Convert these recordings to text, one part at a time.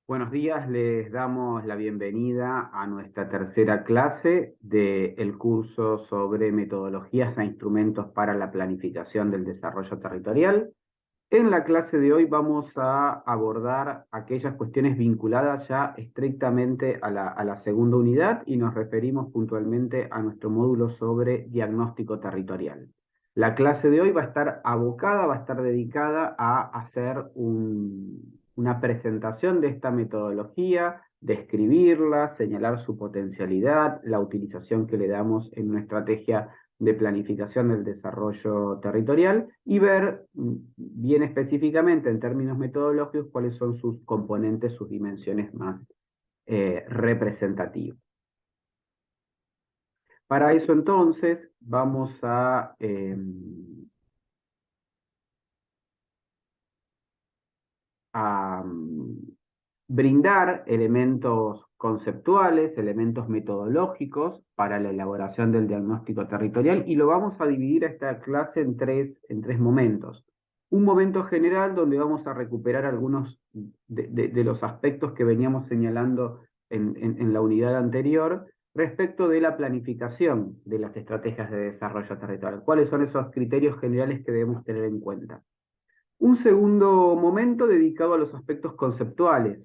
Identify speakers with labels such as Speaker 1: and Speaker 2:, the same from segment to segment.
Speaker 1: Buenos días, les damos la bienvenida a nuestra tercera clase del curso sobre metodologías e instrumentos para la planificación del desarrollo territorial. En la clase de hoy vamos a abordar aquellas cuestiones vinculadas ya estrictamente a la segunda unidad y nos referimos puntualmente a nuestro módulo sobre diagnóstico territorial. La clase de hoy va a estar abocada, va a estar dedicada a hacer una presentación de esta metodología, describirla, señalar su potencialidad, la utilización que le damos en una estrategia de planificación del desarrollo territorial y ver bien específicamente en términos metodológicos cuáles son sus componentes, sus dimensiones más representativas. Para eso entonces vamos a brindar elementos conceptuales, elementos metodológicos para la elaboración del diagnóstico territorial y lo vamos a dividir esta clase en tres momentos. Un momento general donde vamos a recuperar algunos de los aspectos que veníamos señalando en la unidad anterior respecto de la planificación de las estrategias de desarrollo territorial. ¿Cuáles son esos criterios generales que debemos tener en cuenta? Un segundo momento dedicado a los aspectos conceptuales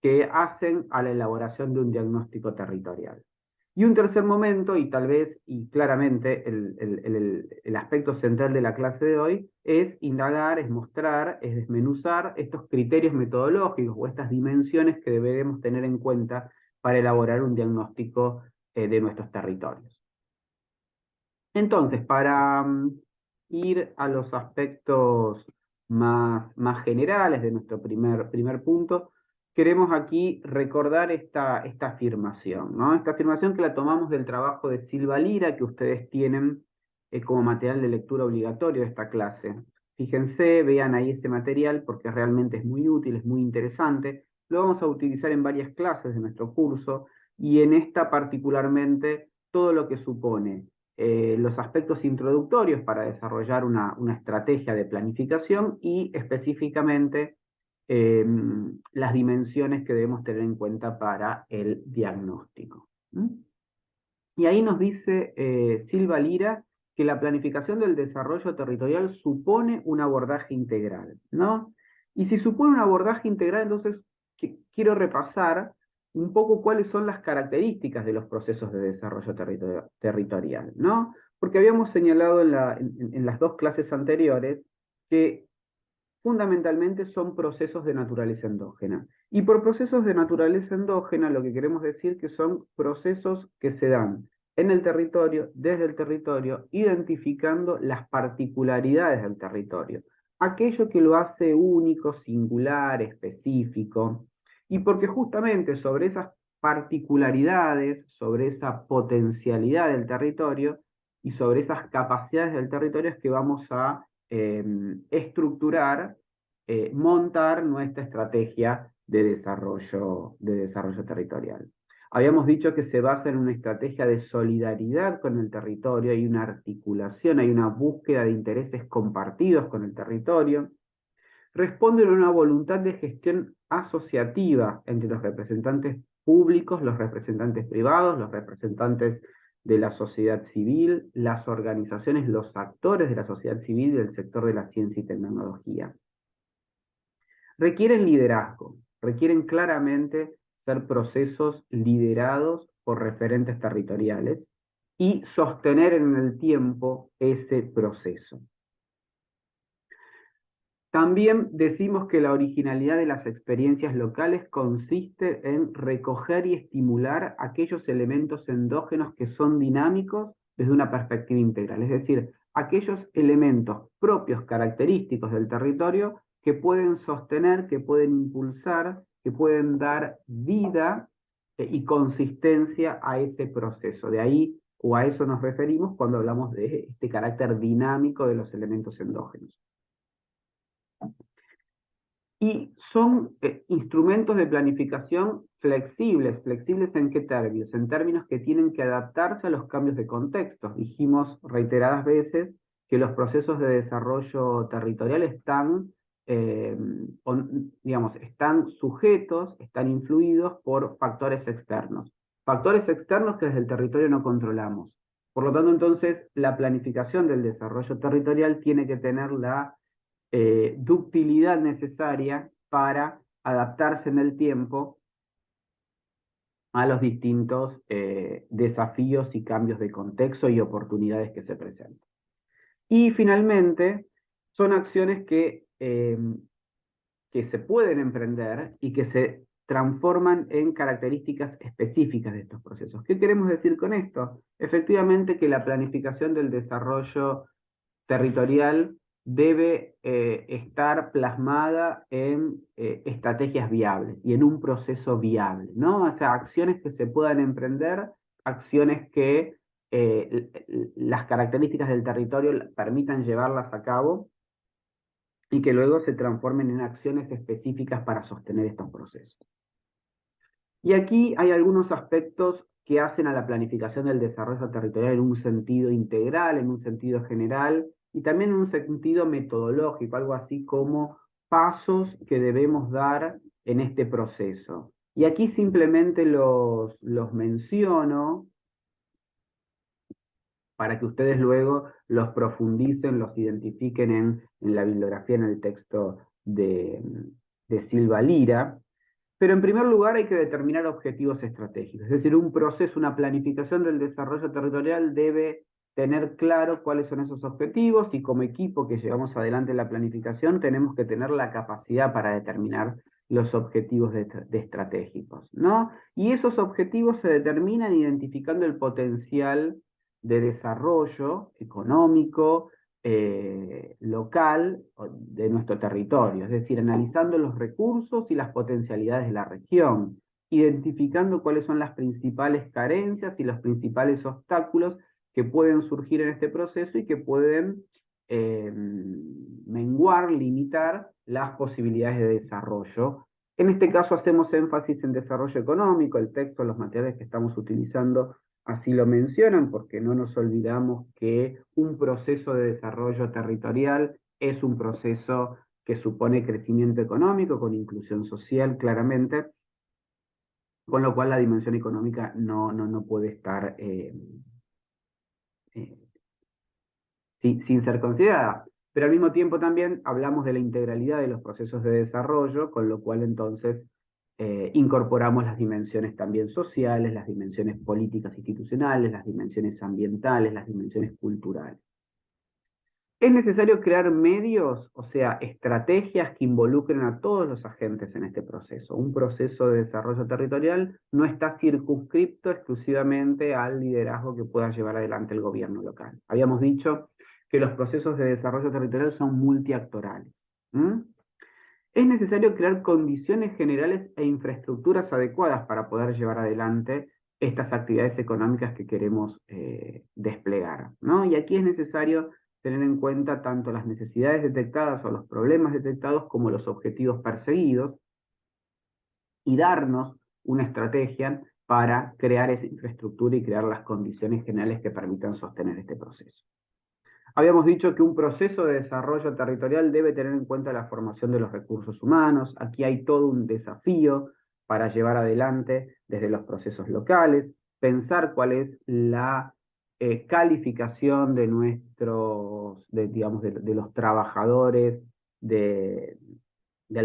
Speaker 1: que hacen a la elaboración de un diagnóstico territorial. Y un tercer momento, y tal vez, y claramente, el aspecto central de la clase de hoy, es indagar, es mostrar, es desmenuzar estos criterios metodológicos o estas dimensiones que debemos tener en cuenta para elaborar un diagnóstico de nuestros territorios. Entonces, para ir a los aspectos más generales de nuestro primer punto, queremos aquí recordar esta afirmación, ¿no? Esta afirmación que la tomamos del trabajo de Silva Lira, que ustedes tienen como material de lectura obligatorio de esta clase. Fíjense, vean ahí este material porque realmente es muy útil, es muy interesante. Lo vamos a utilizar en varias clases de nuestro curso y en esta particularmente todo lo que supone los aspectos introductorios para desarrollar una estrategia de planificación y específicamente las dimensiones que debemos tener en cuenta para el diagnóstico. Y ahí nos dice Silva Lira que la planificación del desarrollo territorial supone un abordaje integral, ¿no? Y si supone un abordaje integral, entonces quiero repasar un poco cuáles son las características de los procesos de desarrollo territorial, ¿no? Porque habíamos señalado en las dos clases anteriores que fundamentalmente son procesos de naturaleza endógena. Y por procesos de naturaleza endógena lo que queremos decir que son procesos que se dan en el territorio, desde el territorio, identificando las particularidades del territorio, aquello que lo hace único, singular, específico, y porque justamente sobre esas particularidades, sobre esa potencialidad del territorio y sobre esas capacidades del territorio es que vamos a estructurar, montar nuestra estrategia de desarrollo territorial. Habíamos dicho que se basa en una estrategia de solidaridad con el territorio, hay una articulación, hay una búsqueda de intereses compartidos con el territorio, responden a una voluntad de gestión asociativa entre los representantes públicos, los representantes privados, los representantes de la sociedad civil, las organizaciones, los actores de la sociedad civil y del sector de la ciencia y tecnología. Requieren liderazgo, requieren claramente ser procesos liderados por referentes territoriales y sostener en el tiempo ese proceso. También decimos que la originalidad de las experiencias locales consiste en recoger y estimular aquellos elementos endógenos que son dinámicos desde una perspectiva integral, es decir, aquellos elementos propios, característicos del territorio que pueden sostener, que pueden impulsar, que pueden dar vida y consistencia a ese proceso. De ahí o a eso nos referimos cuando hablamos de este carácter dinámico de los elementos endógenos. Y son instrumentos de planificación flexibles. ¿Flexibles en qué términos? En términos que tienen que adaptarse a los cambios de contexto. Dijimos reiteradas veces que los procesos de desarrollo territorial están digamos, están sujetos, están influidos por factores externos. Factores externos que desde el territorio no controlamos. Por lo tanto, entonces, la planificación del desarrollo territorial tiene que tener la ductilidad necesaria para adaptarse en el tiempo a los distintos desafíos y cambios de contexto y oportunidades que se presentan. Y finalmente, son acciones que se pueden emprender y que se transforman en características específicas de estos procesos. ¿Qué queremos decir con esto? Efectivamente que la planificación del desarrollo territorial debe estar plasmada en estrategias viables y en un proceso viable, ¿no? O sea, acciones que se puedan emprender, acciones que las características del territorio permitan llevarlas a cabo y que luego se transformen en acciones específicas para sostener estos procesos. Y aquí hay algunos aspectos que hacen a la planificación del desarrollo territorial en un sentido integral, en un sentido general, y también en un sentido metodológico, algo así como pasos que debemos dar en este proceso. Y aquí simplemente los menciono para que ustedes luego los profundicen, los identifiquen en la bibliografía, en el texto de Silva Lira. Pero en primer lugar hay que determinar objetivos estratégicos, es decir, un proceso, una planificación del desarrollo territorial debe tener claro cuáles son esos objetivos y como equipo que llevamos adelante la planificación tenemos que tener la capacidad para determinar los objetivos estratégicos, ¿no? Y esos objetivos se determinan identificando el potencial de desarrollo económico, local de nuestro territorio, es decir, analizando los recursos y las potencialidades de la región, identificando cuáles son las principales carencias y los principales obstáculos que pueden surgir en este proceso y que pueden menguar, limitar las posibilidades de desarrollo. En este caso hacemos énfasis en desarrollo económico, el texto, los materiales que estamos utilizando así lo mencionan, porque no nos olvidamos que un proceso de desarrollo territorial es un proceso que supone crecimiento económico con inclusión social claramente, con lo cual la dimensión económica no puede estar sin ser considerada. Pero al mismo tiempo también hablamos de la integralidad de los procesos de desarrollo, con lo cual entonces incorporamos las dimensiones también sociales, las dimensiones políticas institucionales, las dimensiones ambientales, las dimensiones culturales. Es necesario crear medios, o sea, estrategias que involucren a todos los agentes en este proceso. Un proceso de desarrollo territorial no está circunscripto exclusivamente al liderazgo que pueda llevar adelante el gobierno local. Habíamos dicho que los procesos de desarrollo territorial son multiactorales. Es necesario crear condiciones generales e infraestructuras adecuadas para poder llevar adelante estas actividades económicas que queremos desplegar, ¿no? Y aquí es necesario tener en cuenta tanto las necesidades detectadas o los problemas detectados como los objetivos perseguidos y darnos una estrategia para crear esa infraestructura y crear las condiciones generales que permitan sostener este proceso. Habíamos dicho que un proceso de desarrollo territorial debe tener en cuenta la formación de los recursos humanos. Aquí hay todo un desafío para llevar adelante desde los procesos locales, pensar cuál es la calificación de de los trabajadores del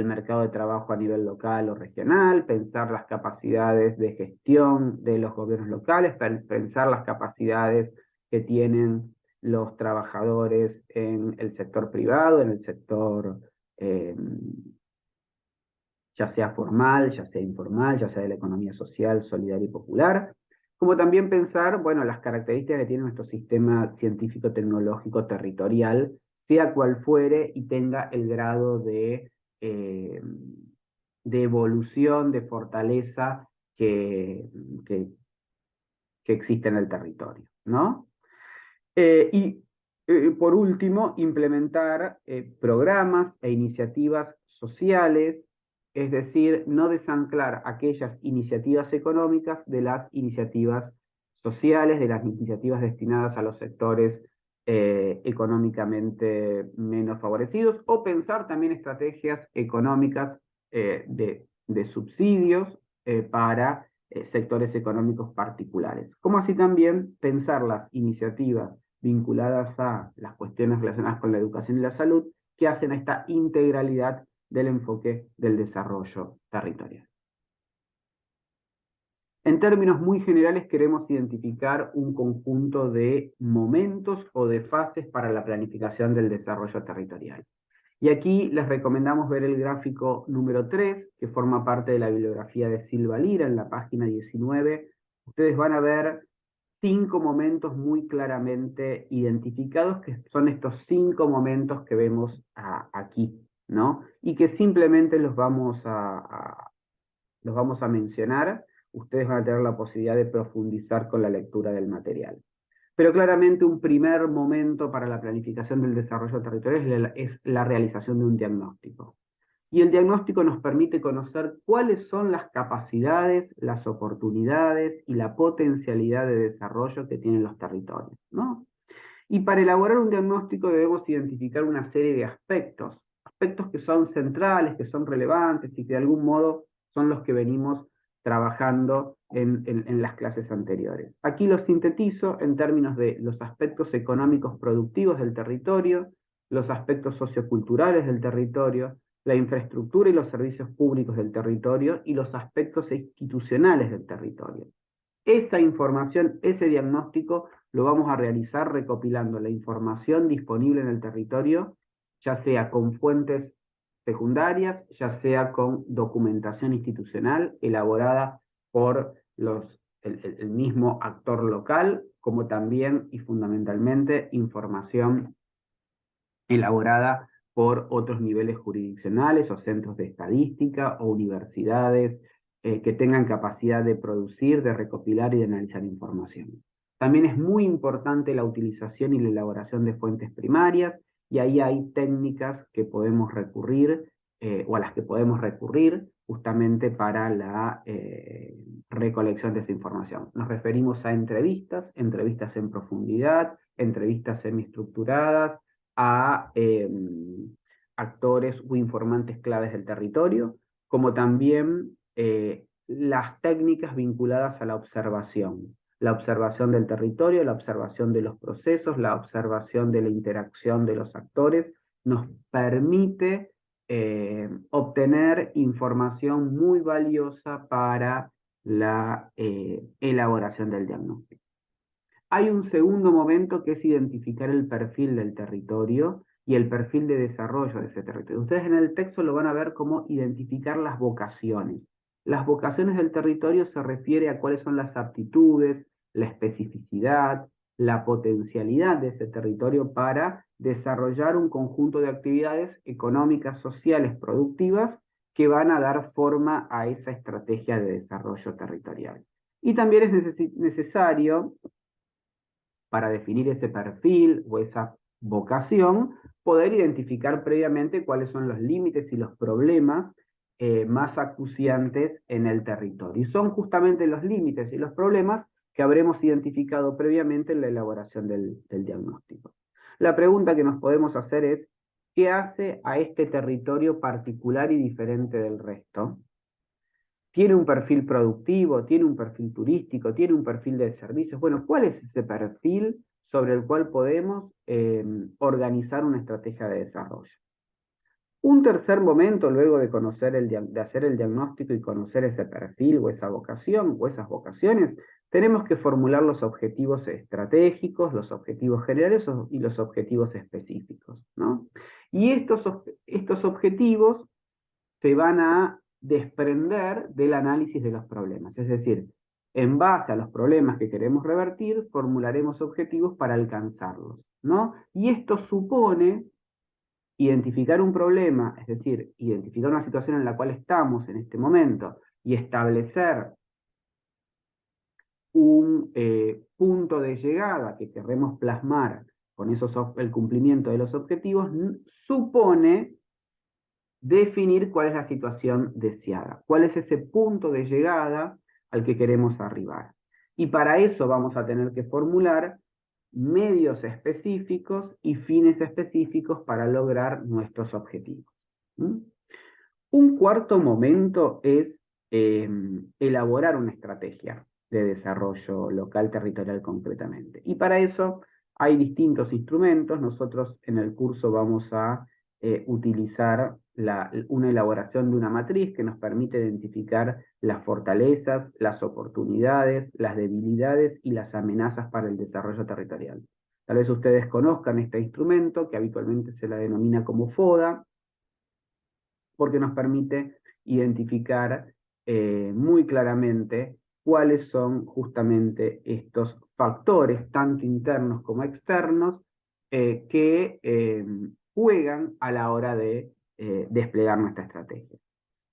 Speaker 1: mercado de trabajo a nivel local o regional, pensar las capacidades de gestión de los gobiernos locales, pensar las capacidades que tienen los trabajadores en el sector privado, en el sector ya sea formal, ya sea informal, ya sea de la economía social, solidaria y popular, como también pensar, bueno, las características que tiene nuestro sistema científico-tecnológico territorial, sea cual fuere y tenga el grado de evolución, de fortaleza que existe en el territorio, ¿no? Por último, implementar programas e iniciativas sociales, es decir, no desanclar aquellas iniciativas económicas de las iniciativas sociales, de las iniciativas destinadas a los sectores económicamente menos favorecidos, o pensar también estrategias económicas de subsidios para sectores económicos particulares. Como así también pensar las iniciativas vinculadas a las cuestiones relacionadas con la educación y la salud que hacen a esta integralidad del enfoque del desarrollo territorial. En términos muy generales, queremos identificar un conjunto de momentos o de fases para la planificación del desarrollo territorial. Y aquí les recomendamos ver el gráfico número 3, que forma parte de la bibliografía de Silva Lira, en la página 19. Ustedes van a ver 5 momentos muy claramente identificados, que son estos 5 momentos que vemos aquí, ¿no? Y que simplemente los vamos a mencionar. Ustedes van a tener la posibilidad de profundizar con la lectura del material. Pero claramente un primer momento para la planificación del desarrollo territorial es la realización de un diagnóstico. Y el diagnóstico nos permite conocer cuáles son las capacidades, las oportunidades y la potencialidad de desarrollo que tienen los territorios, ¿no? Y para elaborar un diagnóstico debemos identificar una serie de aspectos que son centrales, que son relevantes y que de algún modo son los que venimos trabajando en las clases anteriores. Aquí los sintetizo en términos de los aspectos económicos productivos del territorio, los aspectos socioculturales del territorio, la infraestructura y los servicios públicos del territorio y los aspectos institucionales del territorio. Esa información, ese diagnóstico, lo vamos a realizar recopilando la información disponible en el territorio, ya sea con fuentes secundarias, ya sea con documentación institucional elaborada por el mismo actor local, como también y fundamentalmente información elaborada por otros niveles jurisdiccionales o centros de estadística o universidades que tengan capacidad de producir, de recopilar y de analizar información. También es muy importante la utilización y la elaboración de fuentes primarias, y ahí hay técnicas que podemos recurrir o a las que podemos recurrir justamente para la recolección de esa información. Nos referimos a entrevistas en profundidad, entrevistas semiestructuradas, a actores o informantes claves del territorio, como también las técnicas vinculadas a la observación del territorio, la observación de los procesos, la observación de la interacción de los actores, nos permite obtener información muy valiosa para la elaboración del diagnóstico. Hay un segundo momento que es identificar el perfil del territorio y el perfil de desarrollo de ese territorio. Ustedes en el texto lo van a ver como identificar las vocaciones. Las vocaciones del territorio se refiere a cuáles son las aptitudes, la especificidad, la potencialidad de ese territorio para desarrollar un conjunto de actividades económicas, sociales, productivas, que van a dar forma a esa estrategia de desarrollo territorial. Y también es necesario, para definir ese perfil o esa vocación, poder identificar previamente cuáles son los límites y los problemas más acuciantes en el territorio. Y son justamente los límites y los problemas que habremos identificado previamente en la elaboración del diagnóstico. La pregunta que nos podemos hacer es, ¿qué hace a este territorio particular y diferente del resto? ¿Tiene un perfil productivo? ¿Tiene un perfil turístico? ¿Tiene un perfil de servicios? Bueno, ¿cuál es ese perfil sobre el cual podemos organizar una estrategia de desarrollo? Un tercer momento, luego de hacer el diagnóstico y conocer ese perfil o esa vocación o esas vocaciones, tenemos que formular los objetivos estratégicos, los objetivos generales y los objetivos específicos, ¿no? Y estos objetivos se van a desprender del análisis de los problemas. Es decir, en base a los problemas que queremos revertir, formularemos objetivos para alcanzarlos, ¿no? Y esto supone identificar un problema, es decir, identificar una situación en la cual estamos en este momento y establecer un punto de llegada que queremos plasmar con el cumplimiento de los objetivos, supone definir cuál es la situación deseada, cuál es ese punto de llegada al que queremos arribar. Y para eso vamos a tener que formular medios específicos y fines específicos para lograr nuestros objetivos. ¿Mm? Un cuarto momento es elaborar una estrategia de desarrollo local territorial concretamente. Y para eso hay distintos instrumentos. Nosotros en el curso vamos a utilizar una elaboración de una matriz que nos permite identificar las fortalezas, las oportunidades, las debilidades y las amenazas para el desarrollo territorial. Tal vez ustedes conozcan este instrumento, que habitualmente se la denomina como FODA, porque nos permite identificar muy claramente cuáles son justamente estos factores, tanto internos como externos, que juegan a la hora de desplegar nuestra estrategia.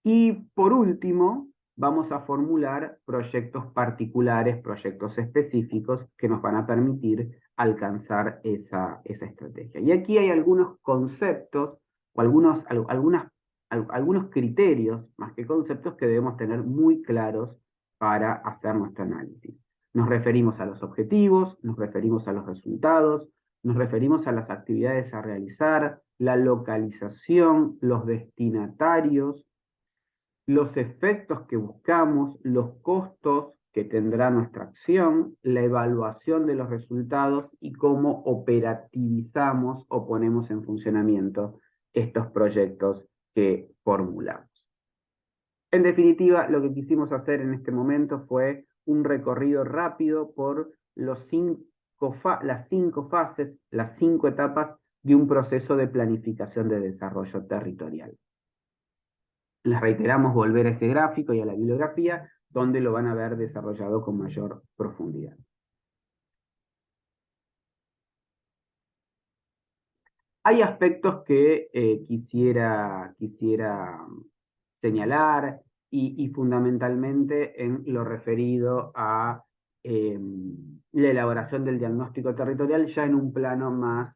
Speaker 1: Y por último, vamos a formular proyectos particulares, proyectos específicos que nos van a permitir alcanzar esa estrategia. Y aquí hay algunos conceptos o algunos criterios, más que conceptos, que debemos tener muy claros para hacer nuestro análisis. Nos referimos a los objetivos, nos referimos a los resultados, nos referimos a las actividades a realizar, la localización, los destinatarios, los efectos que buscamos, los costos que tendrá nuestra acción, la evaluación de los resultados y cómo operativizamos o ponemos en funcionamiento estos proyectos que formulamos. En definitiva, lo que quisimos hacer en este momento fue un recorrido rápido por las 5 fases, las 5 etapas de un proceso de planificación de desarrollo territorial. Les reiteramos volver a ese gráfico y a la bibliografía, donde lo van a ver desarrollado con mayor profundidad. Hay aspectos que quisiera señalar y fundamentalmente en lo referido a la elaboración del diagnóstico territorial ya en un plano más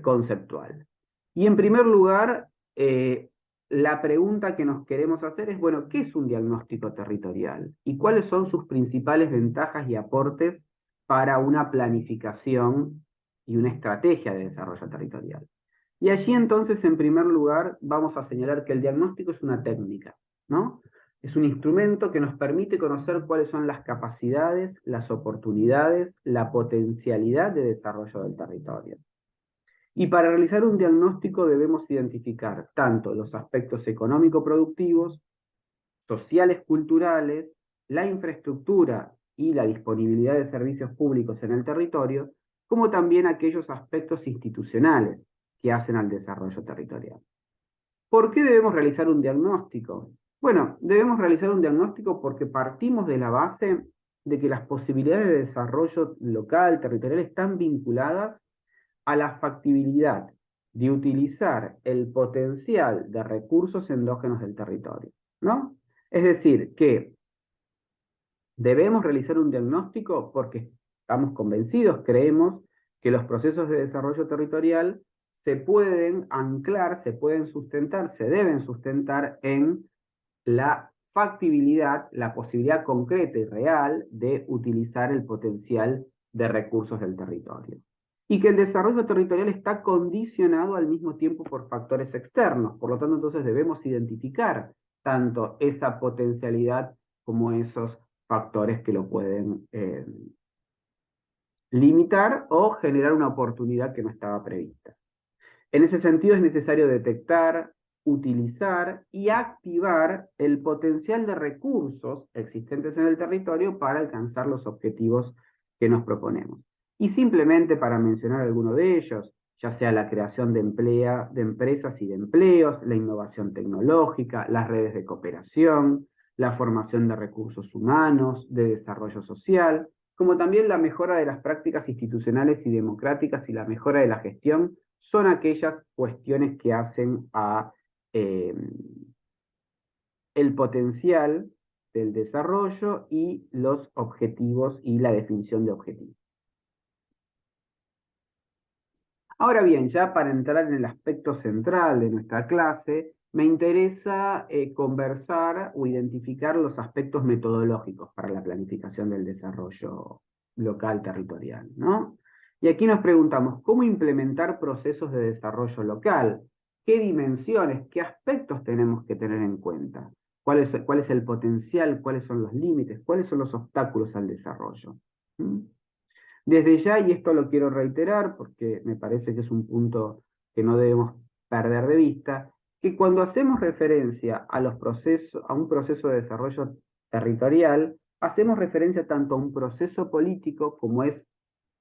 Speaker 1: conceptual. Y en primer lugar, la pregunta que nos queremos hacer es, bueno, ¿qué es un diagnóstico territorial? ¿Y cuáles son sus principales ventajas y aportes para una planificación y una estrategia de desarrollo territorial? Y allí entonces, en primer lugar, vamos a señalar que el diagnóstico es una técnica, ¿no? Es un instrumento que nos permite conocer cuáles son las capacidades, las oportunidades, la potencialidad de desarrollo del territorio. Y para realizar un diagnóstico debemos identificar tanto los aspectos económico-productivos, sociales, culturales, la infraestructura y la disponibilidad de servicios públicos en el territorio, como también aquellos aspectos institucionales que hacen al desarrollo territorial. ¿Por qué debemos realizar un diagnóstico? Bueno, debemos realizar un diagnóstico porque partimos de la base de que las posibilidades de desarrollo local, territorial, están vinculadas a la factibilidad de utilizar el potencial de recursos endógenos del territorio, ¿no? Es decir, que debemos realizar un diagnóstico porque estamos convencidos, creemos que los procesos de desarrollo territorial se pueden anclar, se pueden sustentar, se deben sustentar en la factibilidad, la posibilidad concreta y real de utilizar el potencial de recursos del territorio. Y que el desarrollo territorial está condicionado al mismo tiempo por factores externos. Por lo tanto, entonces debemos identificar tanto esa potencialidad como esos factores que lo pueden limitar o generar una oportunidad que no estaba prevista. En ese sentido es necesario detectar, utilizar y activar el potencial de recursos existentes en el territorio para alcanzar los objetivos que nos proponemos. Y simplemente para mencionar alguno de ellos, ya sea la creación de empresas y de empleos, la innovación tecnológica, las redes de cooperación, la formación de recursos humanos, de desarrollo social, como también la mejora de las prácticas institucionales y democráticas y la mejora de la gestión, son aquellas cuestiones que hacen a el potencial del desarrollo y los objetivos y la definición de objetivos. Ahora bien, ya para entrar en el aspecto central de nuestra clase, me interesa conversar o identificar los aspectos metodológicos para la planificación del desarrollo local territorial, ¿no? Y aquí nos preguntamos, ¿cómo implementar procesos de desarrollo local? ¿Qué dimensiones, qué aspectos tenemos que tener en cuenta? ¿Cuál es el potencial? ¿Cuáles son los límites? ¿Cuáles son los obstáculos al desarrollo? ¿Mm? Desde ya, y esto lo quiero reiterar porque me parece que es un punto que no debemos perder de vista, que cuando hacemos referencia a los procesos, a un proceso de desarrollo territorial, hacemos referencia tanto a un proceso político como es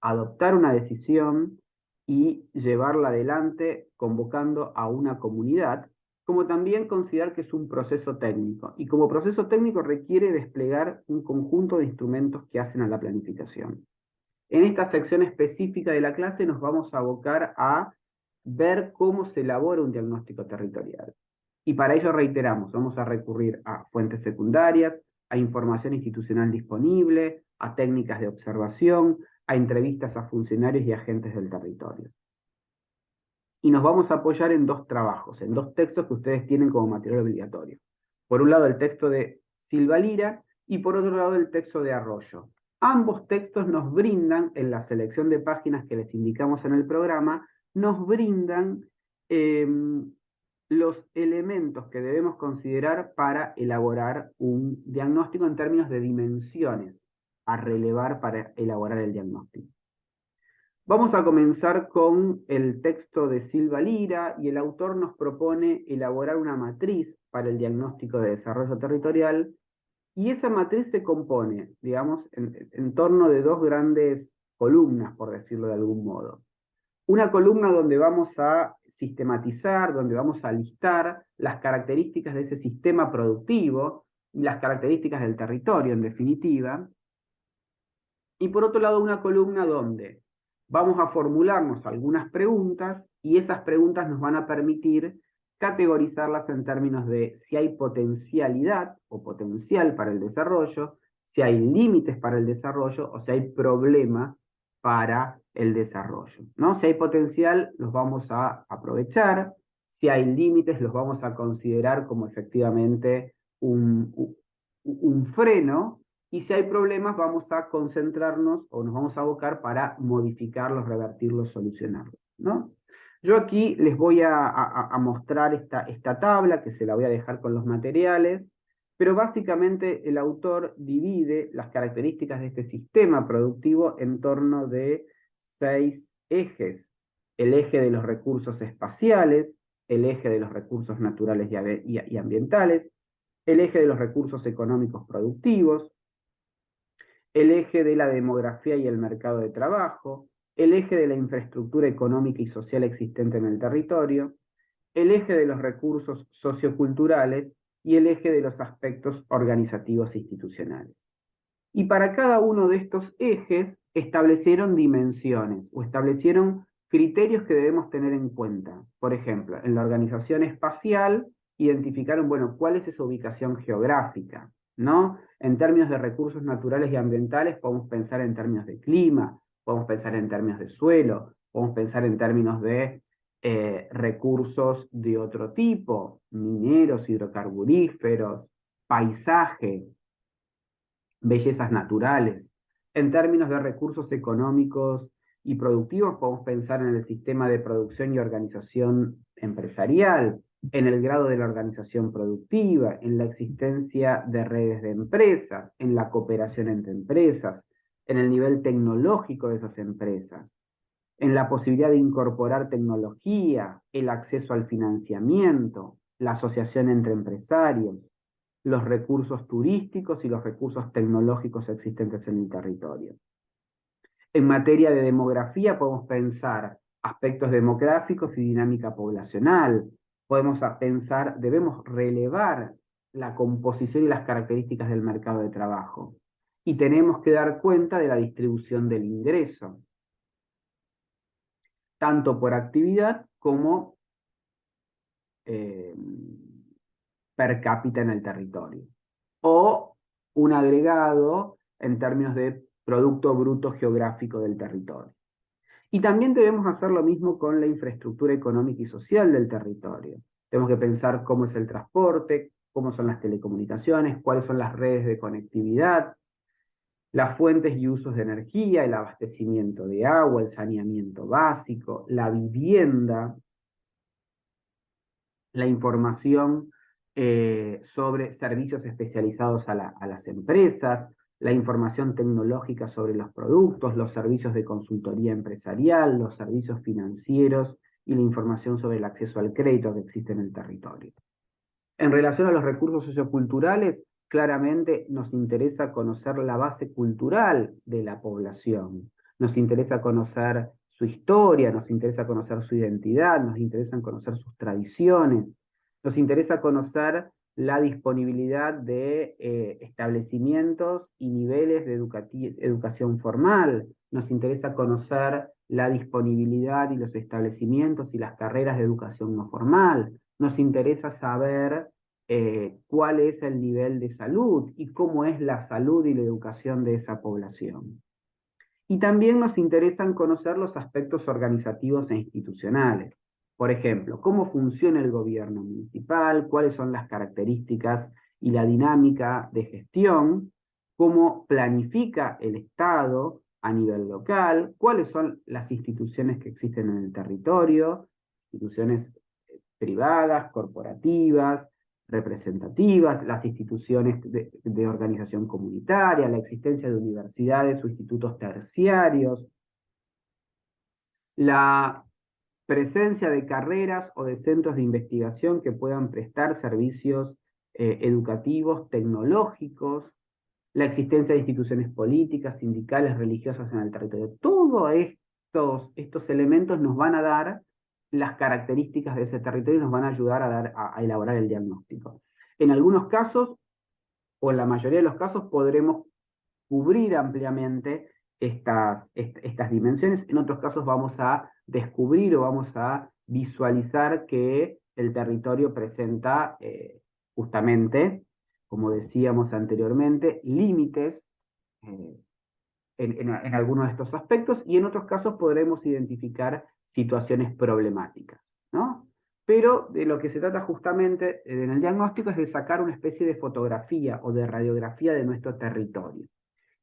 Speaker 1: adoptar una decisión y llevarla adelante convocando a una comunidad, como también considerar que es un proceso técnico. Y como proceso técnico requiere desplegar un conjunto de instrumentos que hacen a la planificación. En esta sección específica de la clase nos vamos a abocar a ver cómo se elabora un diagnóstico territorial. Y para ello reiteramos, vamos a recurrir a fuentes secundarias, a información institucional disponible, a técnicas de observación, a entrevistas a funcionarios y agentes del territorio. Y nos vamos a apoyar en dos trabajos, en dos textos que ustedes tienen como material obligatorio. Por un lado el texto de Silva Lira y por otro lado el texto de Arroyo. Ambos textos nos brindan, en la selección de páginas que les indicamos en el programa, nos brindan los elementos que debemos considerar para elaborar un diagnóstico en términos de dimensiones a relevar para elaborar el diagnóstico. Vamos a comenzar con el texto de Silva Lira y el autor nos propone elaborar una matriz para el diagnóstico de desarrollo territorial y esa matriz se compone, digamos, en torno de dos grandes columnas, por decirlo de algún modo. Una columna donde vamos a sistematizar, donde vamos a listar las características de ese sistema productivo y las características del territorio, en definitiva. Y por otro lado, una columna donde vamos a formularnos algunas preguntas y esas preguntas nos van a permitir categorizarlas en términos de si hay potencialidad o potencial para el desarrollo, si hay límites para el desarrollo o si hay problemas para el desarrollo, ¿no? Si hay potencial, los vamos a aprovechar, si hay límites, los vamos a considerar como efectivamente un freno, y si hay problemas, vamos a concentrarnos o nos vamos a abocar para modificarlos, revertirlos, solucionarlos, ¿no? Yo aquí les voy a mostrar esta tabla, que se la voy a dejar con los materiales, pero básicamente el autor divide las características de este sistema productivo en torno de 6 ejes. El eje de los recursos espaciales, el eje de los recursos naturales y ambientales, el eje de los recursos económicos productivos, el eje de la demografía y el mercado de trabajo, el eje de la infraestructura económica y social existente en el territorio, el eje de los recursos socioculturales y el eje de los aspectos organizativos e institucionales. Y para cada uno de estos ejes establecieron dimensiones o establecieron criterios que debemos tener en cuenta. Por ejemplo, en la organización espacial identificaron, bueno, cuál es esa ubicación geográfica, ¿no? En términos de recursos naturales y ambientales podemos pensar en términos de clima, podemos pensar en términos de suelo, podemos pensar en términos de recursos de otro tipo, mineros, hidrocarburíferos, paisaje, bellezas naturales. En términos de recursos económicos y productivos, podemos pensar en el sistema de producción y organización empresarial, en el grado de la organización productiva, en la existencia de redes de empresas, en la cooperación entre empresas, en el nivel tecnológico de esas empresas, en la posibilidad de incorporar tecnología, el acceso al financiamiento, la asociación entre empresarios, los recursos turísticos y los recursos tecnológicos existentes en el territorio. En materia de demografía podemos pensar aspectos demográficos y dinámica poblacional. Podemos pensar, debemos relevar la composición y las características del mercado de trabajo. Y tenemos que dar cuenta de la distribución del ingreso, tanto por actividad como per cápita en el territorio. O un agregado en términos de Producto Bruto Geográfico del territorio. Y también debemos hacer lo mismo con la infraestructura económica y social del territorio. Tenemos que pensar cómo es el transporte, cómo son las telecomunicaciones, cuáles son las redes de conectividad, las fuentes y usos de energía, el abastecimiento de agua, el saneamiento básico, la vivienda, la información sobre servicios especializados a las empresas, la información tecnológica sobre los productos, los servicios de consultoría empresarial, los servicios financieros y la información sobre el acceso al crédito que existe en el territorio. En relación a los recursos socioculturales, claramente nos interesa conocer la base cultural de la población, nos interesa conocer su historia, nos interesa conocer su identidad, nos interesa conocer sus tradiciones, nos interesa conocer la disponibilidad de establecimientos y niveles de educación formal, nos interesa conocer la disponibilidad y los establecimientos y las carreras de educación no formal, nos interesa saber cuál es el nivel de salud y cómo es la salud y la educación de esa población. Y también nos interesan conocer los aspectos organizativos e institucionales. Por ejemplo, cómo funciona el gobierno municipal, cuáles son las características y la dinámica de gestión, cómo planifica el Estado a nivel local, cuáles son las instituciones que existen en el territorio, instituciones privadas, corporativas, representativas, las instituciones de organización comunitaria, la existencia de universidades o institutos terciarios, la presencia de carreras o de centros de investigación que puedan prestar servicios educativos, tecnológicos, la existencia de instituciones políticas, sindicales, religiosas en el territorio. Todos estos elementos nos van a dar las características de ese territorio y nos van a ayudar a elaborar el diagnóstico. En algunos casos, o en la mayoría de los casos, podremos cubrir ampliamente estas dimensiones. En otros casos vamos a descubrir o vamos a visualizar que el territorio presenta justamente, como decíamos anteriormente, límites en algunos de estos aspectos, y en otros casos podremos identificar situaciones problemáticas, ¿no? Pero de lo que se trata justamente en el diagnóstico es de sacar una especie de fotografía o de radiografía de nuestro territorio.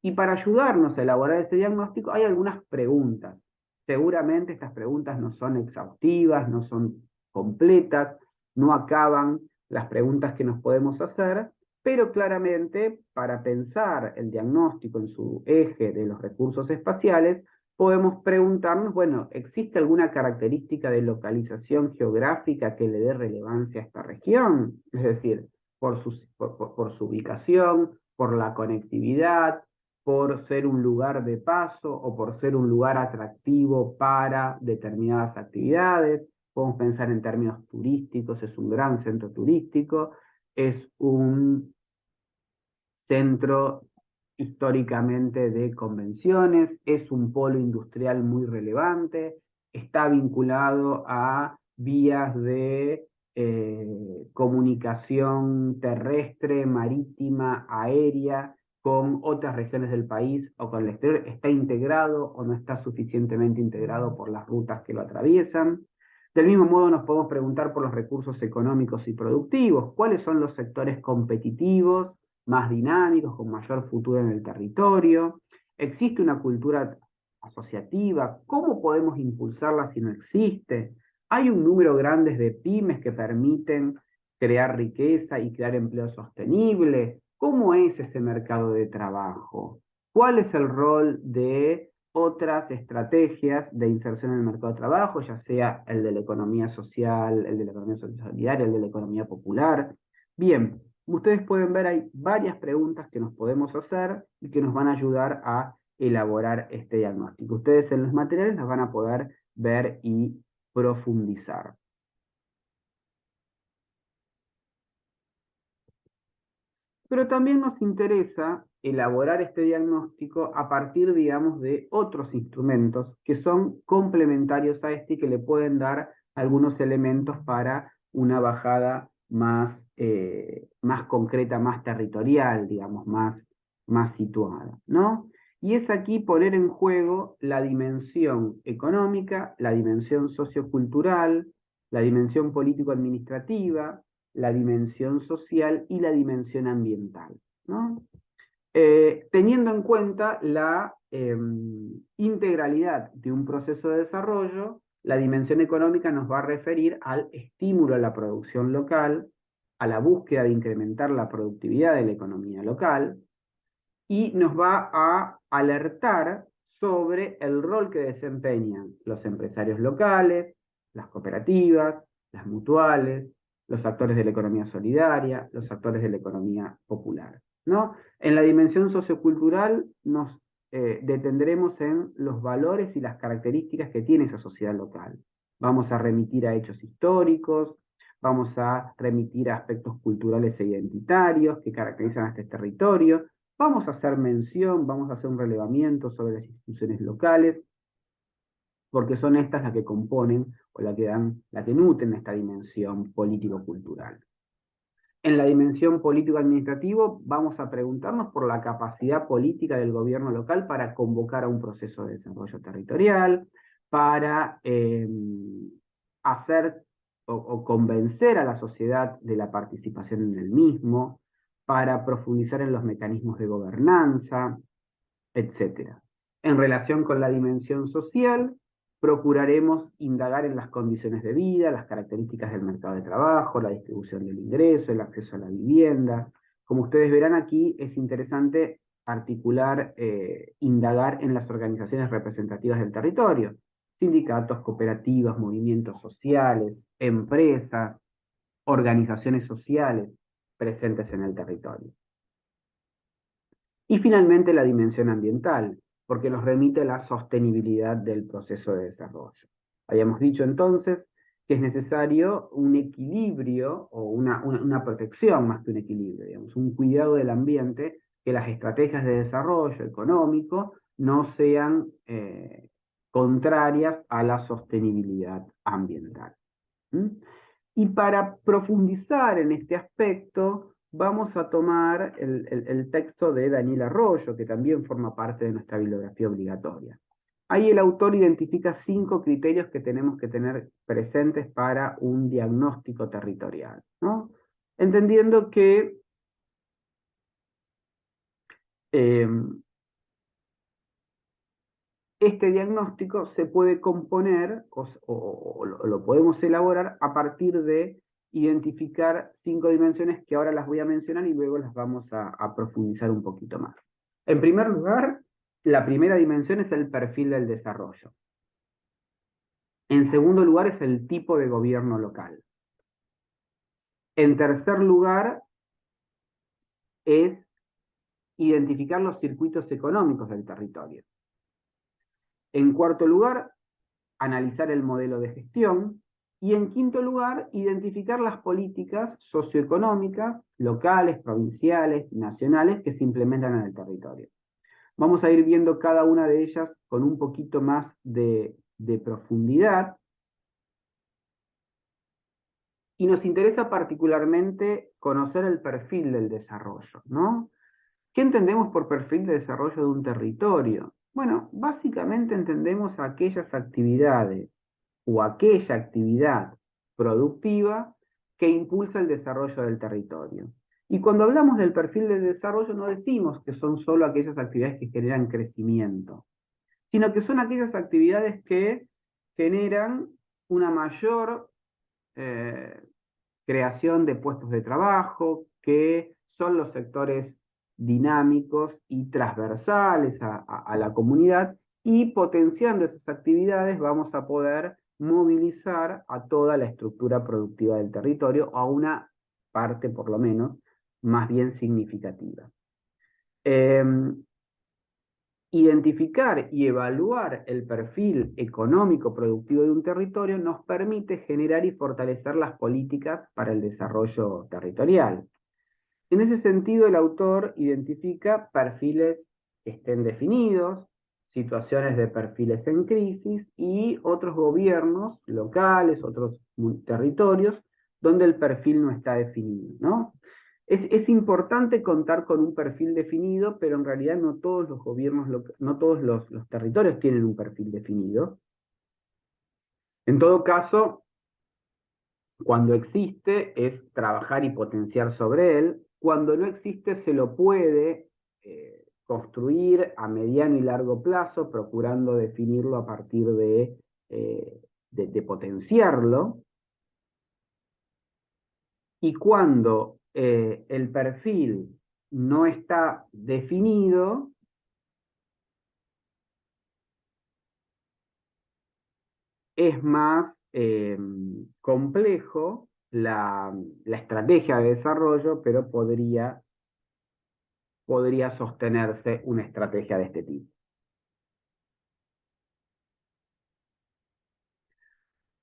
Speaker 1: Y para ayudarnos a elaborar ese diagnóstico hay algunas preguntas. Seguramente estas preguntas no son exhaustivas, no son completas, no acaban las preguntas que nos podemos hacer, pero claramente para pensar el diagnóstico en su eje de los recursos espaciales, podemos preguntarnos, bueno, ¿existe alguna característica de localización geográfica que le dé relevancia a esta región? Es decir, por su ubicación, por la conectividad, por ser un lugar de paso o por ser un lugar atractivo para determinadas actividades. Podemos pensar en términos turísticos, es un gran centro turístico, es un centro históricamente de convenciones, es un polo industrial muy relevante, está vinculado a vías de comunicación terrestre, marítima, aérea, con otras regiones del país o con el exterior, está integrado o no está suficientemente integrado por las rutas que lo atraviesan. Del mismo modo nos podemos preguntar por los recursos económicos y productivos, cuáles son los sectores competitivos, más dinámicos, con mayor futuro en el territorio. ¿Existe una cultura asociativa? ¿Cómo podemos impulsarla si no existe? ¿Hay un número grande de pymes que permiten crear riqueza y crear empleo sostenible? ¿Cómo es ese mercado de trabajo? ¿Cuál es el rol de otras estrategias de inserción en el mercado de trabajo, ya sea el de la economía social, el de la economía solidaria, el de la economía popular? Bien, ustedes pueden ver, hay varias preguntas que nos podemos hacer y que nos van a ayudar a elaborar este diagnóstico. Ustedes en los materiales las van a poder ver y profundizar. Pero también nos interesa elaborar este diagnóstico a partir, digamos, de otros instrumentos que son complementarios a este y que le pueden dar algunos elementos para una bajada más concreta, más territorial, digamos, más situada, ¿no? Y es aquí poner en juego la dimensión económica, la dimensión sociocultural, la dimensión político-administrativa, la dimensión social y la dimensión ambiental, ¿no? teniendo en cuenta la integralidad de un proceso de desarrollo. La dimensión económica nos va a referir al estímulo a la producción local, a la búsqueda de incrementar la productividad de la economía local, y nos va a alertar sobre el rol que desempeñan los empresarios locales, las cooperativas, las mutuales, los actores de la economía solidaria, los actores de la economía popular, ¿no? En la dimensión sociocultural nos detendremos en los valores y las características que tiene esa sociedad local. Vamos a remitir a hechos históricos, vamos a remitir a aspectos culturales e identitarios que caracterizan a este territorio, vamos a hacer mención, vamos a hacer un relevamiento sobre las instituciones locales, porque son estas las que componen o la que nutren esta dimensión político-cultural. En la dimensión político-administrativo vamos a preguntarnos por la capacidad política del gobierno local para convocar a un proceso de desarrollo territorial, para hacer o convencer a la sociedad de la participación en el mismo, para profundizar en los mecanismos de gobernanza, etc. En relación con la dimensión social, procuraremos indagar en las condiciones de vida, las características del mercado de trabajo, la distribución del ingreso, el acceso a la vivienda. Como ustedes verán aquí, es interesante articular, indagar en las organizaciones representativas del territorio, sindicatos, cooperativas, movimientos sociales, empresas, organizaciones sociales presentes en el territorio. Y finalmente la dimensión ambiental, porque nos remite a la sostenibilidad del proceso de desarrollo. Habíamos dicho entonces que es necesario un equilibrio o una protección más que un equilibrio, digamos, un cuidado del ambiente, que las estrategias de desarrollo económico no sean contrarias a la sostenibilidad ambiental. ¿Mm? Y para profundizar en este aspecto, vamos a tomar el texto de Daniel Arroyo, que también forma parte de nuestra bibliografía obligatoria. Ahí el autor identifica 5 criterios que tenemos que tener presentes para un diagnóstico territorial, ¿no? Entendiendo que este diagnóstico se puede componer o lo podemos elaborar a partir de identificar 5 dimensiones que ahora las voy a mencionar y luego las vamos a profundizar un poquito más. En primer lugar, la primera dimensión es el perfil del desarrollo. En segundo lugar es el tipo de gobierno local. En tercer lugar es identificar los circuitos económicos del territorio. En cuarto lugar, analizar el modelo de gestión. Y en quinto lugar, identificar las políticas socioeconómicas, locales, provinciales, nacionales, que se implementan en el territorio. Vamos a ir viendo cada una de ellas con un poquito más de profundidad. Y nos interesa particularmente conocer el perfil del desarrollo, ¿no? ¿Qué entendemos por perfil de desarrollo de un territorio? Bueno, básicamente entendemos aquellas actividades o aquella actividad productiva que impulsa el desarrollo del territorio. Y cuando hablamos del perfil de desarrollo no decimos que son solo aquellas actividades que generan crecimiento, sino que son aquellas actividades que generan una mayor creación de puestos de trabajo, que son los sectores dinámicos y transversales a la comunidad, y potenciando esas actividades vamos a poder movilizar a toda la estructura productiva del territorio, a una parte por lo menos más bien significativa. Identificar y evaluar el perfil económico productivo de un territorio nos permite generar y fortalecer las políticas para el desarrollo territorial. En ese sentido, el autor identifica perfiles que estén definidos, situaciones de perfiles en crisis y otros gobiernos locales, otros territorios, donde el perfil no está definido, ¿no? Es importante contar con un perfil definido, pero en realidad no todos los gobiernos, no todos los territorios tienen un perfil definido. En todo caso, cuando existe es trabajar y potenciar sobre él. Cuando no existe se lo puede construir a mediano y largo plazo, procurando definirlo a partir de potenciarlo, y cuando el perfil no está definido, es más complejo la estrategia de desarrollo, pero podría sostenerse una estrategia de este tipo.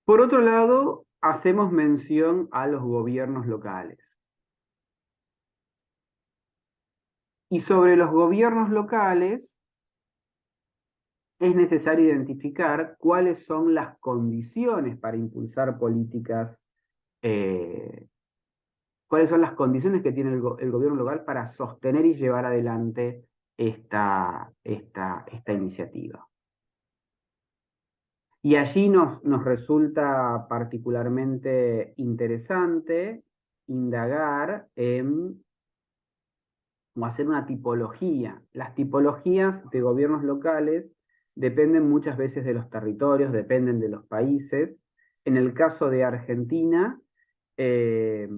Speaker 1: Por otro lado, hacemos mención a los gobiernos locales. Y sobre los gobiernos locales, es necesario identificar cuáles son las condiciones para impulsar políticas, cuáles son las condiciones que tiene el gobierno local para sostener y llevar adelante esta iniciativa. Y allí nos resulta particularmente interesante indagar o hacer una tipología. Las tipologías de gobiernos locales dependen muchas veces de los territorios, dependen de los países. En el caso de Argentina, eh,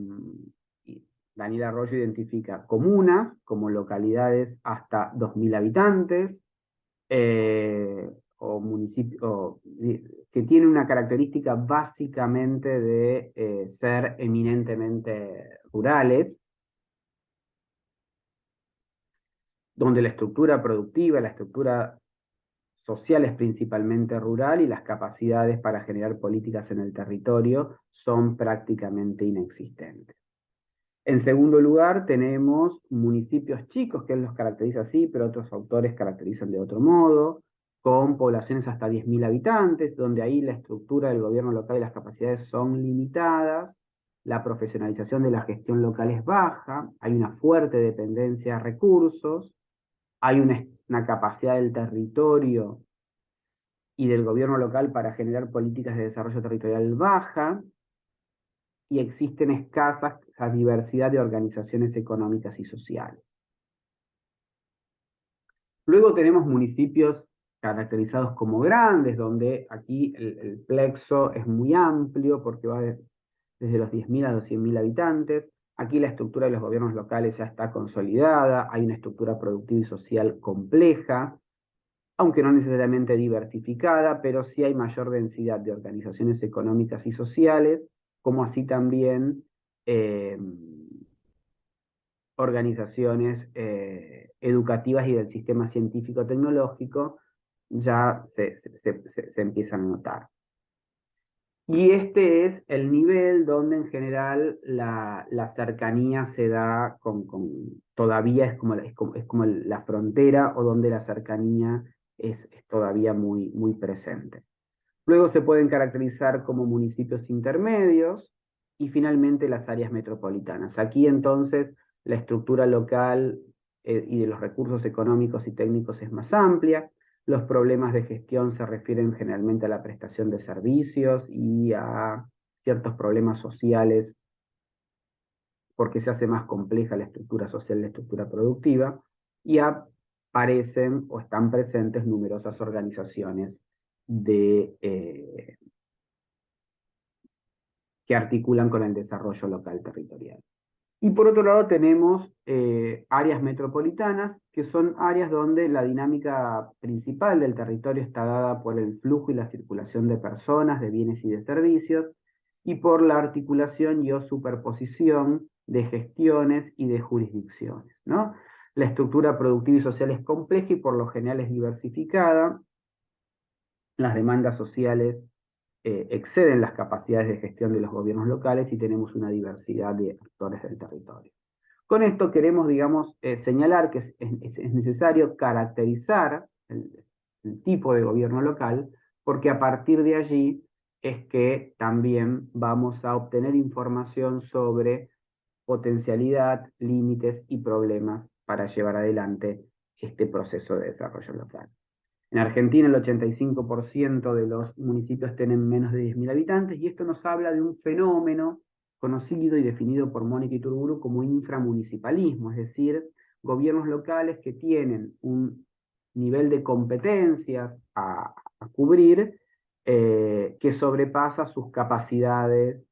Speaker 1: Daniel Arroyo identifica comunas como localidades hasta 2.000 habitantes, o municipios que tiene una característica básicamente de ser eminentemente rurales, donde la estructura productiva, la estructura social es principalmente rural y las capacidades para generar políticas en el territorio son prácticamente inexistentes. En segundo lugar, tenemos municipios chicos, que los caracteriza así, pero otros autores caracterizan de otro modo, con poblaciones hasta 10.000 habitantes, donde ahí la estructura del gobierno local y las capacidades son limitadas, la profesionalización de la gestión local es baja, hay una fuerte dependencia de recursos, hay una capacidad del territorio y del gobierno local para generar políticas de desarrollo territorial baja, y existen escasas la diversidad de organizaciones económicas y sociales. Luego tenemos municipios caracterizados como grandes, donde aquí el plexo es muy amplio porque va desde los 10.000 a los 100.000 habitantes. Aquí la estructura de los gobiernos locales ya está consolidada, hay una estructura productiva y social compleja, aunque no necesariamente diversificada, pero sí hay mayor densidad de organizaciones económicas y sociales, como así también eh, organizaciones educativas y del sistema científico-tecnológico ya se empiezan a notar. Y este es el nivel donde en general la cercanía se da todavía es como la frontera, o donde la cercanía es todavía muy presente. Luego se pueden caracterizar como municipios intermedios y finalmente las áreas metropolitanas. Aquí entonces la estructura local y de los recursos económicos y técnicos es más amplia. Los problemas de gestión se refieren generalmente a la prestación de servicios y a ciertos problemas sociales, porque se hace más compleja la estructura social, la estructura productiva, y aparecen o están presentes numerosas organizaciones que articulan con el desarrollo local territorial. Y por otro lado tenemos áreas metropolitanas, que son áreas donde la dinámica principal del territorio está dada por el flujo y la circulación de personas, de bienes y de servicios, y por la articulación y o superposición de gestiones y de jurisdicciones, ¿no? La estructura productiva y social es compleja y por lo general es diversificada. Las demandas sociales exceden las capacidades de gestión de los gobiernos locales y tenemos una diversidad de actores del territorio. Con esto queremos, digamos, señalar que es necesario caracterizar el tipo de gobierno local, porque a partir de allí es que también vamos a obtener información sobre potencialidad, límites y problemas para llevar adelante este proceso de desarrollo local. En Argentina el 85% de los municipios tienen menos de 10.000 habitantes, y esto nos habla de un fenómeno conocido y definido por Mónica Iturburu como inframunicipalismo, es decir, gobiernos locales que tienen un nivel de competencias a cubrir que sobrepasa sus capacidades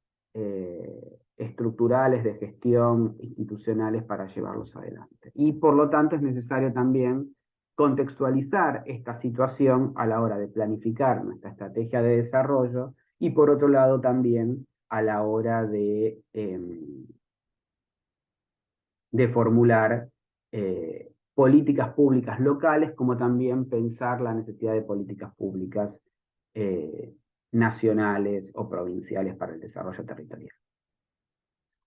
Speaker 1: estructurales de gestión institucionales para llevarlos adelante. Y por lo tanto es necesario también contextualizar esta situación a la hora de planificar nuestra estrategia de desarrollo y por otro lado también a la hora de formular políticas públicas locales, como también pensar la necesidad de políticas públicas nacionales o provinciales para el desarrollo territorial.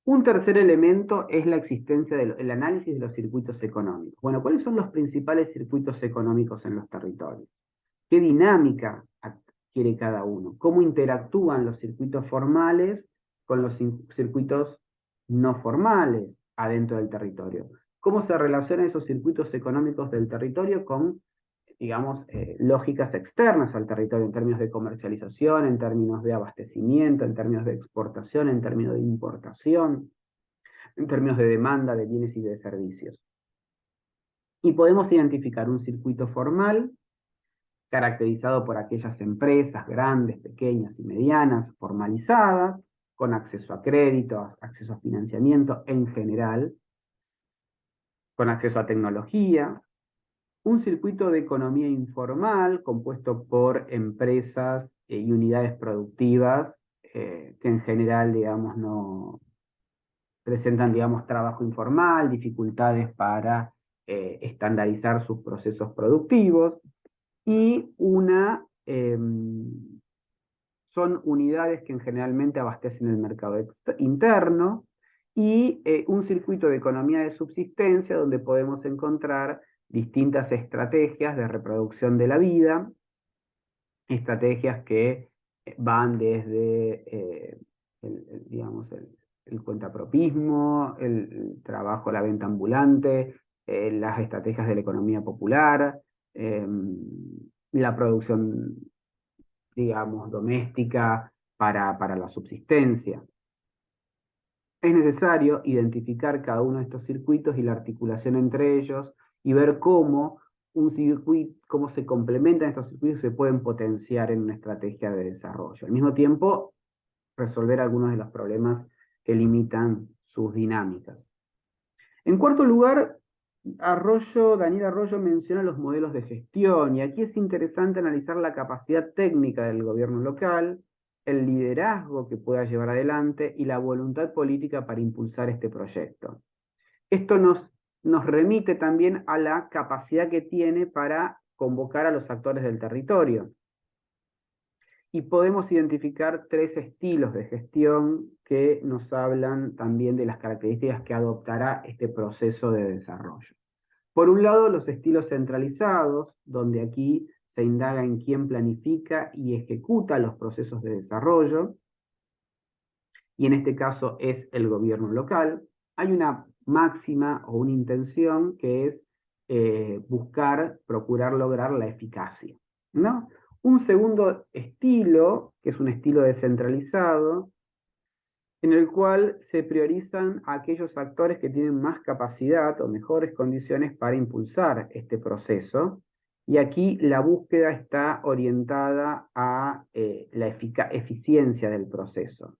Speaker 1: Un tercer elemento es la existencia del análisis de los circuitos económicos. Bueno, ¿cuáles son los principales circuitos económicos en los territorios? ¿Qué dinámica adquiere cada uno? ¿Cómo interactúan los circuitos formales con los circuitos no formales adentro del territorio? ¿Cómo se relacionan esos circuitos económicos del territorio con, digamos, lógicas externas al territorio en términos de comercialización, en términos de abastecimiento, en términos de exportación, en términos de importación, en términos de demanda de bienes y de servicios? Y podemos identificar un circuito formal caracterizado por aquellas empresas grandes, pequeñas y medianas, formalizadas, con acceso a crédito, acceso a financiamiento en general, con acceso a tecnología, un circuito de economía informal compuesto por empresas y unidades productivas que en general, digamos, no presentan, digamos, trabajo informal, dificultades para estandarizar sus procesos productivos, y son unidades que generalmente abastecen el mercado interno, y un circuito de economía de subsistencia donde podemos encontrar distintas estrategias de reproducción de la vida, estrategias que van desde digamos, el cuentapropismo, el trabajo, la venta ambulante, las estrategias de la economía popular, la producción, digamos, doméstica para la subsistencia. Es necesario identificar cada uno de estos circuitos y la articulación entre ellos y ver cómo cómo se complementan estos circuitos y se pueden potenciar en una estrategia de desarrollo. Al mismo tiempo, resolver algunos de los problemas que limitan sus dinámicas. En cuarto lugar, Daniel Arroyo menciona los modelos de gestión, y aquí es interesante analizar la capacidad técnica del gobierno local, el liderazgo que pueda llevar adelante y la voluntad política para impulsar este proyecto. Esto nos remite también a la capacidad que tiene para convocar a los actores del territorio. Y podemos identificar tres estilos de gestión que nos hablan también de las características que adoptará este proceso de desarrollo. Por un lado, los estilos centralizados, donde aquí se indaga en quién planifica y ejecuta los procesos de desarrollo, y en este caso es el gobierno local. Hay una máxima o una intención que es procurar lograr la eficacia, ¿no? Un segundo estilo, que es un estilo descentralizado, en el cual se priorizan a aquellos actores que tienen más capacidad o mejores condiciones para impulsar este proceso, y aquí la búsqueda está orientada a la eficiencia del proceso.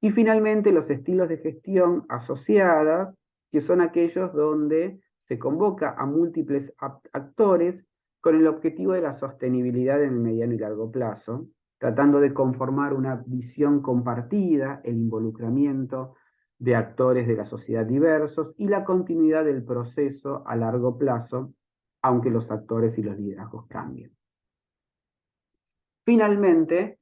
Speaker 1: Y finalmente los estilos de gestión asociadas, que son aquellos donde se convoca a múltiples actores con el objetivo de la sostenibilidad en el mediano y largo plazo, tratando de conformar una visión compartida, el involucramiento de actores de la sociedad diversos y la continuidad del proceso a largo plazo, aunque los actores y los liderazgos cambien. Finalmente,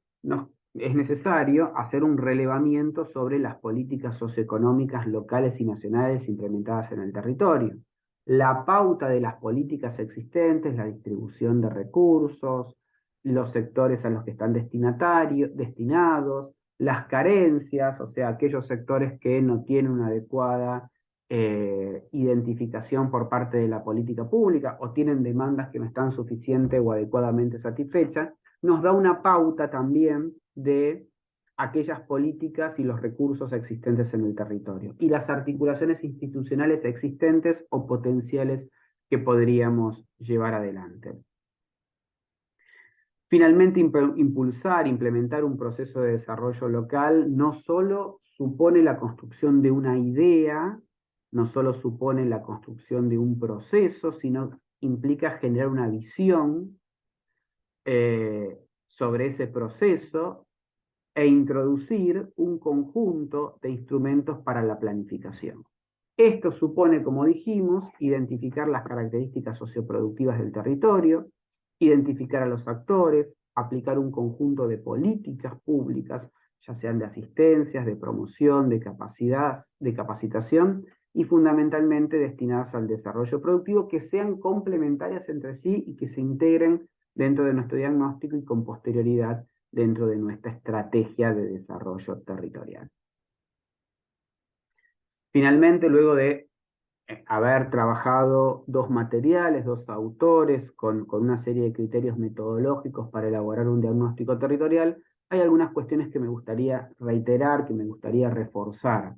Speaker 1: es necesario hacer un relevamiento sobre las políticas socioeconómicas locales y nacionales implementadas en el territorio, la pauta de las políticas existentes, la distribución de recursos, los sectores a los que están destinados, las carencias, o sea, aquellos sectores que no tienen una adecuada identificación por parte de la política pública o tienen demandas que no están suficiente o adecuadamente satisfechas, nos da una pauta también de aquellas políticas y los recursos existentes en el territorio, y las articulaciones institucionales existentes o potenciales que podríamos llevar adelante. Finalmente, impulsar, implementar un proceso de desarrollo local no solo supone la construcción de una idea, no solo supone la construcción de un proceso, sino implica generar una visión sobre ese proceso e introducir un conjunto de instrumentos para la planificación. Esto supone, como dijimos, identificar las características socioproductivas del territorio, identificar a los actores, aplicar un conjunto de políticas públicas, ya sean de asistencias, de promoción, de capacitación, y fundamentalmente destinadas al desarrollo productivo, que sean complementarias entre sí y que se integren dentro de nuestro diagnóstico y con posterioridad dentro de nuestra estrategia de desarrollo territorial. Finalmente, luego de haber trabajado dos materiales, dos autores, con una serie de criterios metodológicos para elaborar un diagnóstico territorial, hay algunas cuestiones que me gustaría reiterar, que me gustaría reforzar.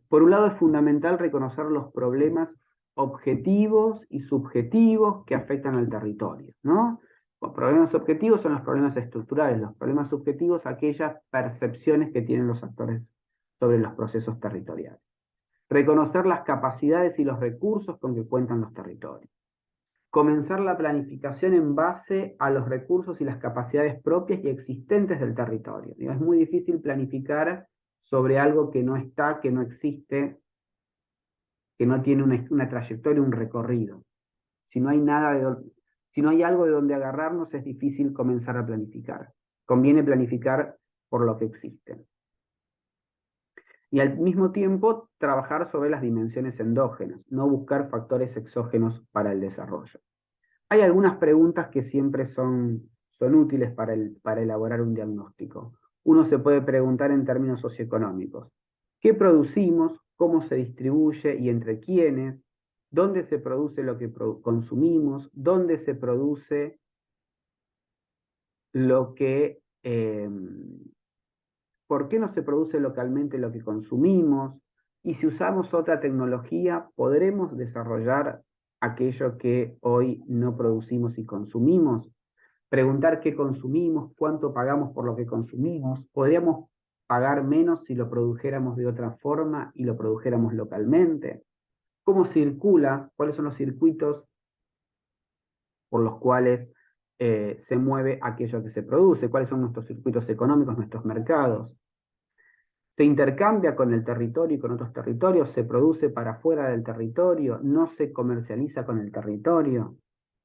Speaker 1: Por un lado, es fundamental reconocer los problemas objetivos y subjetivos que afectan al territorio, ¿no? Los problemas objetivos son los problemas estructurales, los problemas subjetivos aquellas percepciones que tienen los actores sobre los procesos territoriales. Reconocer las capacidades y los recursos con que cuentan los territorios. Comenzar la planificación en base a los recursos y las capacidades propias y existentes del territorio. Es muy difícil planificar sobre algo que no está, que no existe, que no tiene una trayectoria, un recorrido. Si no hay si no hay algo de donde agarrarnos, es difícil comenzar a planificar. Conviene planificar por lo que existe. Y al mismo tiempo, trabajar sobre las dimensiones endógenas, no buscar factores exógenos para el desarrollo. Hay algunas preguntas que siempre son útiles para elaborar un diagnóstico. Uno se puede preguntar en términos socioeconómicos. ¿Qué producimos? ¿Cómo se distribuye? ¿Y entre quiénes? ¿Dónde se produce lo que consumimos? ¿Dónde se produce lo que... ¿Por qué no se produce localmente lo que consumimos? Y si usamos otra tecnología, ¿podremos desarrollar aquello que hoy no producimos y consumimos? Preguntar qué consumimos, cuánto pagamos por lo que consumimos. ¿Podríamos pagar menos si lo produjéramos de otra forma y lo produjéramos localmente? ¿Cómo circula? ¿Cuáles son los circuitos por los cuales se mueve aquello que se produce? ¿Cuáles son nuestros circuitos económicos, nuestros mercados? ¿Se intercambia con el territorio y con otros territorios? ¿Se produce para fuera del territorio? ¿No se comercializa con el territorio?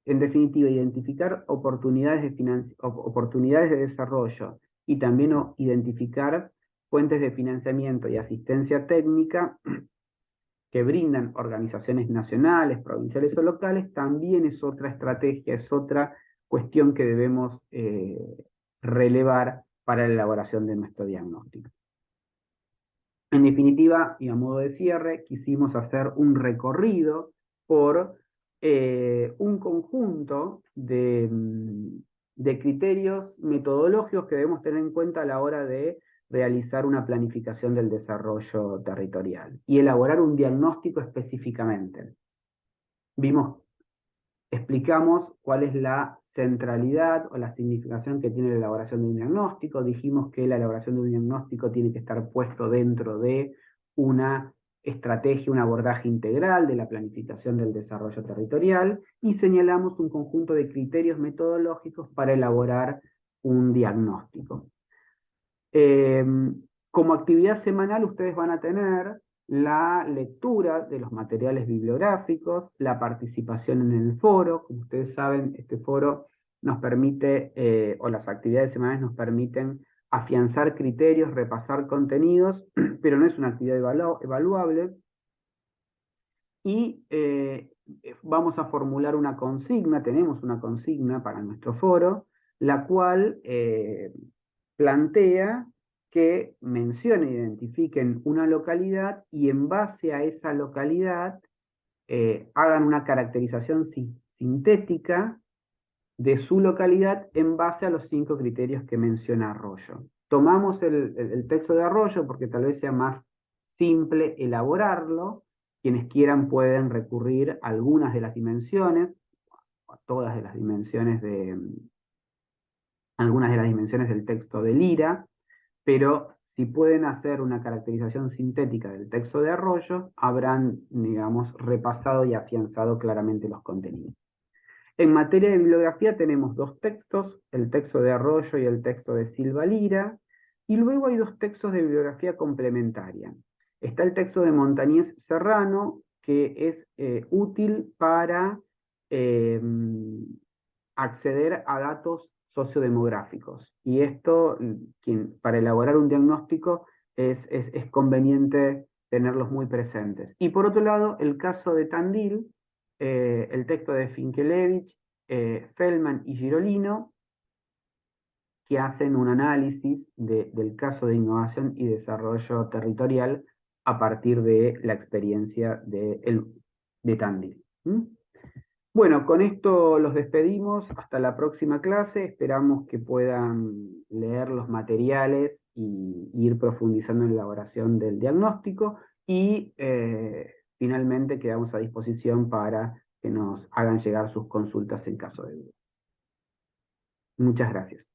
Speaker 1: En definitiva, identificar oportunidades de desarrollo y también identificar fuentes de financiamiento y asistencia técnica que brindan organizaciones nacionales, provinciales o locales, también es otra estrategia, es otra cuestión que debemos relevar para la elaboración de nuestro diagnóstico. En definitiva, y a modo de cierre, quisimos hacer un recorrido por un conjunto de criterios metodológicos que debemos tener en cuenta a la hora de realizar una planificación del desarrollo territorial y elaborar un diagnóstico específicamente. Explicamos cuál es la centralidad o la significación que tiene la elaboración de un diagnóstico. Dijimos que la elaboración de un diagnóstico tiene que estar puesto dentro de una estrategia, un abordaje integral de la planificación del desarrollo territorial, y señalamos un conjunto de criterios metodológicos para elaborar un diagnóstico. Como actividad semanal ustedes van a tener la lectura de los materiales bibliográficos, la participación en el foro. Como ustedes saben, este foro nos permite, o las actividades semanales nos permiten afianzar criterios, repasar contenidos, pero no es una actividad evaluable. Y vamos a formular una consigna, tenemos una consigna para nuestro foro, la cual plantea que mencionen e identifiquen una localidad y en base a esa localidad hagan una caracterización sintética de su localidad en base a los 5 criterios que menciona Arroyo. tomamos el texto de Arroyo porque tal vez sea más simple elaborarlo. Quienes quieran pueden recurrir a algunas de las dimensiones, a todas de las dimensiones algunas de las dimensiones del texto de Lira, pero si pueden hacer una caracterización sintética del texto de Arroyo, habrán, digamos, repasado y afianzado claramente los contenidos. En materia de bibliografía tenemos dos textos, el texto de Arroyo y el texto de Silva Lira, y luego hay dos textos de bibliografía complementaria. Está el texto de Montañés Serrano, que es útil para acceder a datos sociodemográficos. Y esto, para elaborar un diagnóstico, es conveniente tenerlos muy presentes. Y por otro lado, el caso de Tandil, el texto de Finkelevich, Feldman y Girolino, que hacen un análisis del caso de innovación y desarrollo territorial a partir de la experiencia de Tandil. ¿Mm? Bueno, con esto los despedimos. Hasta la próxima clase. Esperamos que puedan leer los materiales y ir profundizando en la elaboración del diagnóstico. Y finalmente quedamos a disposición para que nos hagan llegar sus consultas en caso de duda. Muchas gracias.